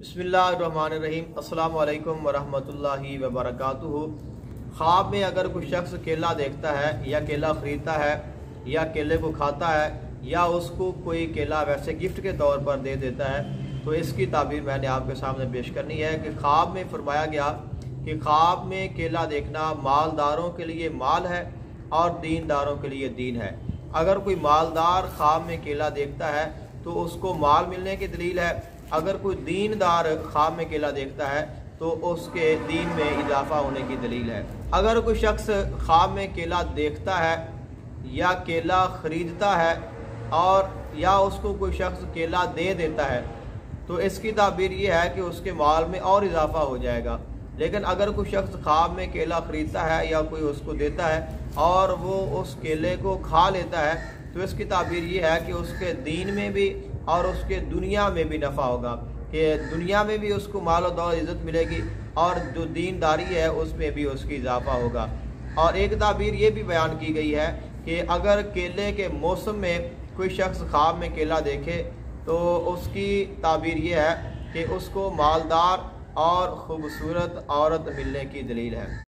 बिस्मिल्लाहिर्रहमानिर्रहीम। अस्सलामु अलैकुम वरहमतुल्लाहि वबरकातुहू। ख्वाब में अगर कोई शख्स केला देखता है या केला ख़रीदता है या केले को खाता है या उसको कोई केला वैसे गिफ्ट के तौर पर दे देता है तो इसकी ताबीर मैंने आपके सामने पेश करनी है कि ख्वाब में फरमाया गया कि ख्वाब में केला देखना मालदारों के लिए माल है और दीनदारों के लिए दीन है। अगर कोई मालदार ख्वाब में केला देखता है तो उसको माल मिलने की दलील है। अगर कोई दीनदार ख्वाब में केला देखता है तो उसके दीन में इजाफा होने की दलील है। अगर कोई शख्स ख्वाब में केला देखता है या केला ख़रीदता है और या उसको कोई शख्स केला दे देता है तो इसकी ताबीर ये है कि उसके माल में और इजाफा हो जाएगा। लेकिन अगर कोई शख्स ख्वाब में केला ख़रीदता है या कोई उसको देता है और वो उस केले को खा लेता है तो इसकी ताबीर ये है कि उसके दीन में भी और उसके दुनिया में भी नफ़ा होगा, कि दुनिया में भी उसको माल और दौलत इज़्ज़त मिलेगी और जो दीनदारी है उसमें भी उसकी इजाफा होगा। और एक ताबीर ये भी बयान की गई है कि अगर केले के मौसम में कोई शख्स ख्वाब में केला देखे तो उसकी ताबीर ये है कि उसको मालदार और ख़ूबसूरत औरत मिलने की दलील है।